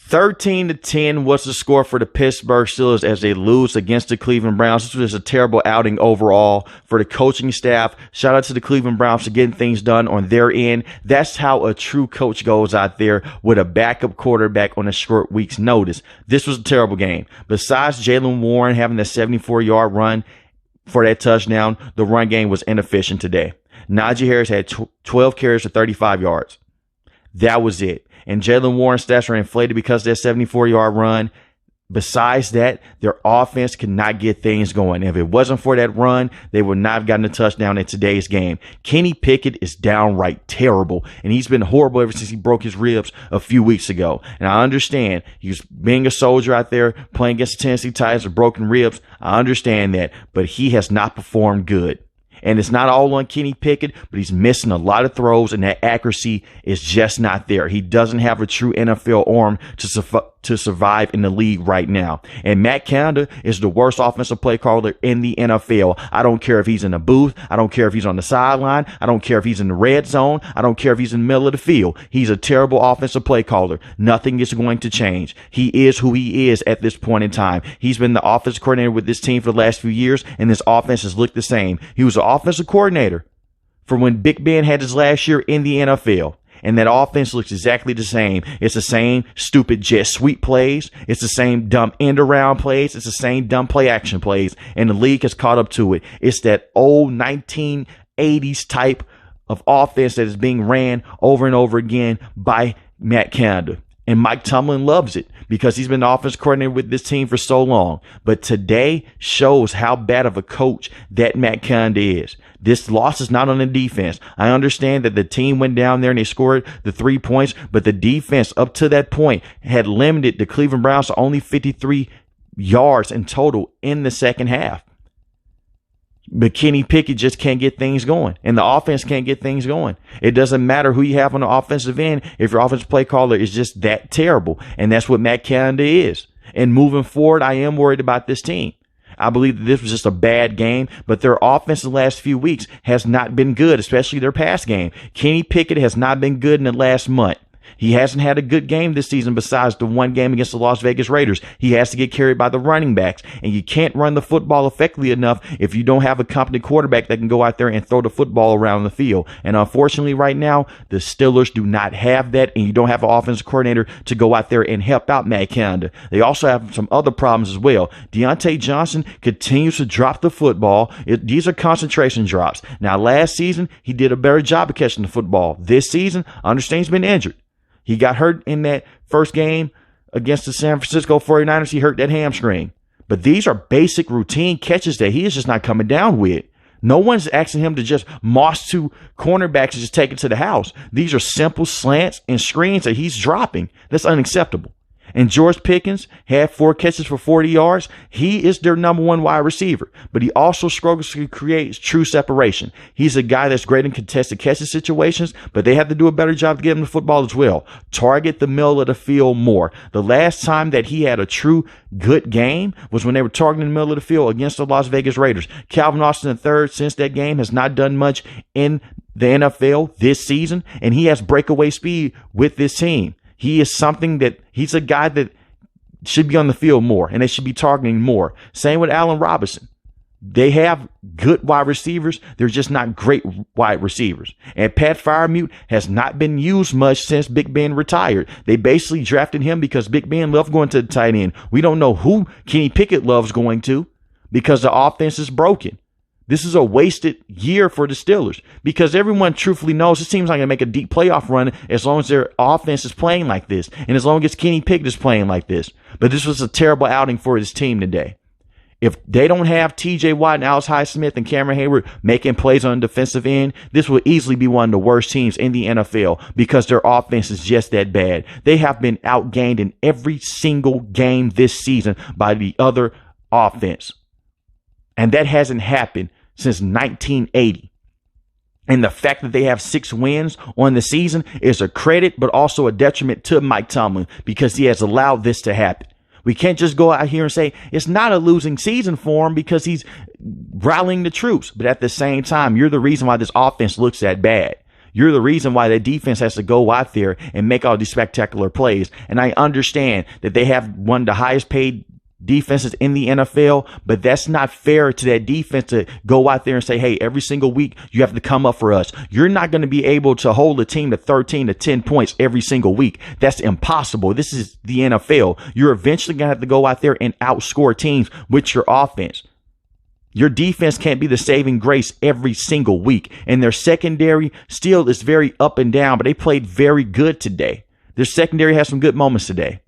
13-10 was the score for the Pittsburgh Steelers as they lose against the Cleveland Browns. This was a terrible outing overall for the coaching staff. Shout out to the Cleveland Browns for getting things done on their end. That's how a true coach goes out there with a backup quarterback on a short week's notice. This was a terrible game. Besides Jaylen Warren having that 74-yard run for that touchdown, the run game was inefficient today. Najee Harris had 12 carries for 35 yards. That was it. And Jaylen Warren's stats are inflated because of that 74-yard run. Besides that, their offense could not get things going. If it wasn't for that run, they would not have gotten a touchdown in today's game. Kenny Pickett is downright terrible, and he's been horrible ever since he broke his ribs a few weeks ago. And I understand he was being a soldier out there playing against the Tennessee Titans with broken ribs. I understand that, but he has not performed good. And it's not all on Kenny Pickett, but he's missing a lot of throws, and that accuracy is just not there. He doesn't have a true NFL arm to survive in the league right now. And Matt Canada is the worst offensive play caller in the NFL. I don't care if he's in the booth. I don't care if he's on the sideline. I don't care if he's in the red zone. I don't care if he's in the middle of the field. He's a terrible offensive play caller. Nothing is going to change. He is who he is at this point in time. He's been the offensive coordinator with this team for the last few years, and this offense has looked the same. He was the offensive coordinator for when Big Ben had his last year in the NFL. And that offense looks exactly the same. It's the same stupid jet sweep plays. It's the same dumb end around plays. It's the same dumb play action plays. And the league has caught up to it. It's that old 1980s type of offense that is being ran over and over again by Matt Canada. And Mike Tomlin loves it because he's been the offense coordinator with this team for so long. But today shows how bad of a coach that Matt Canada is. This loss is not on the defense. I understand that the team went down there and they scored the 3 points, but the defense up to that point had limited the Cleveland Browns to only 53 yards in total in the second half. But Kenny Pickett just can't get things going, and the offense can't get things going. It doesn't matter who you have on the offensive end if your offensive play caller is just that terrible, and that's what Matt Canada is. And moving forward, I am worried about this team. I believe that this was just a bad game, but their offense the last few weeks has not been good, especially their pass game. Kenny Pickett has not been good in the last month. He hasn't had a good game this season besides the one game against the Las Vegas Raiders. He has to get carried by the running backs, and you can't run the football effectively enough if you don't have a competent quarterback that can go out there and throw the football around the field. And unfortunately right now, the Steelers do not have that, and you don't have an offensive coordinator to go out there and help out Matt Canada. They also have some other problems as well. Deontay Johnson continues to drop the football. These are concentration drops. Now, last season, he did a better job of catching the football. This season, I understand he's been injured. He got hurt in that first game against the San Francisco 49ers. He hurt that hamstring. But these are basic routine catches that he is just not coming down with. No one's asking him to just moss two cornerbacks and just take it to the house. These are simple slants and screens that he's dropping. That's unacceptable. And George Pickens had 4 catches for 40 yards. He is their number one wide receiver, but he also struggles to create true separation. He's a guy that's great in contested catches situations, but they have to do a better job to get him the football as well. Target the middle of the field more. The last time that he had a true good game was when they were targeting the middle of the field against the Las Vegas Raiders. Calvin Austin III, since that game, has not done much in the NFL this season, and he has breakaway speed with this team. He is something that he's a guy that should be on the field more, and they should be targeting more. Same with Allen Robinson. They have good wide receivers. They're just not great wide receivers. And Pat Freiermuth has not been used much since Big Ben retired. They basically drafted him because Big Ben loved going to the tight end. We don't know who Kenny Pickett loves going to because the offense is broken. This is a wasted year for the Steelers because everyone truthfully knows it seems like they make a deep playoff run as long as their offense is playing like this and as long as Kenny Pickett is playing like this. But this was a terrible outing for his team today. If they don't have T.J. Watt and Alex Highsmith and Cameron Hayward making plays on the defensive end, this will easily be one of the worst teams in the NFL because their offense is just that bad. They have been outgained in every single game this season by the other offense. And that hasn't happened since 1980. And the fact that they have 6 wins on the season is a credit, but also a detriment to Mike Tomlin because he has allowed this to happen. We can't just go out here and say it's not a losing season for him because he's rallying the troops. But at the same time, you're the reason why this offense looks that bad. You're the reason why that defense has to go out there and make all these spectacular plays. And I understand that they have one of the highest paid defenses in the NFL, but that's not fair to that defense to go out there and say, hey, every single week you have to come up for us. You're not going to be able to hold a team to 13 to 10 points every single week. That's impossible. This is the NFL. You're eventually going to have to go out there and outscore teams with your offense. Your defense can't be the saving grace every single week. And their secondary still is very up and down, but they played very good today. Their secondary has some good moments today.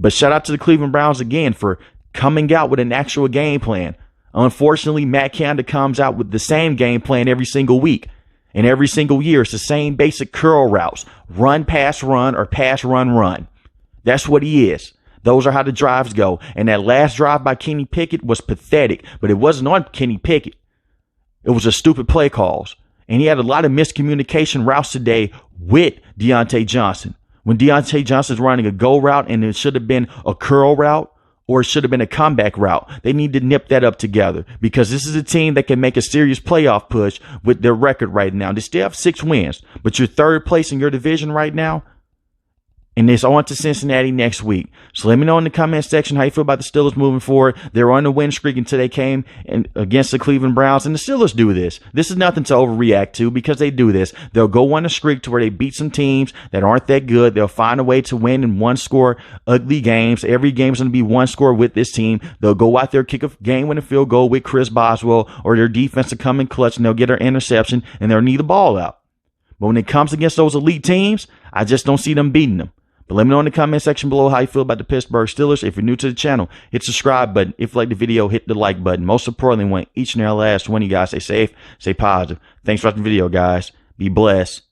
But shout out to the Cleveland Browns again for coming out with an actual game plan. Unfortunately, Matt Canada comes out with the same game plan every single week. And every single year, it's the same basic curl routes. Run, pass, run, or pass, run, run. That's what he is. Those are how the drives go. And that last drive by Kenny Pickett was pathetic. But it wasn't on Kenny Pickett. It was just stupid play calls. And he had a lot of miscommunication routes today with Deontay Johnson. When Deontay Johnson's running a go route and it should have been a curl route or it should have been a comeback route, they need to nip that up together because this is a team that can make a serious playoff push with their record right now. They still have 6 wins, but you're third place in your division right now. And it's on to Cincinnati next week. So let me know in the comment section how you feel about the Steelers moving forward. They're on the win streak until they came against the Cleveland Browns. And the Steelers do this. This is nothing to overreact to because they do this. They'll go on a streak to where they beat some teams that aren't that good. They'll find a way to win in one-score ugly games. Every game's going to be one score with this team. They'll go out there, kick a game-winning field goal with Chris Boswell, or their defense will come in clutch and they'll get an interception and they'll knee the ball out. But when it comes against those elite teams, I just don't see them beating them. But let me know in the comment section below how you feel about the Pittsburgh Steelers. If you're new to the channel, hit the subscribe button. If you like the video, hit the like button. Most importantly, I want each and every last one of you guys stay safe, stay positive. Thanks for watching the video, guys. Be blessed.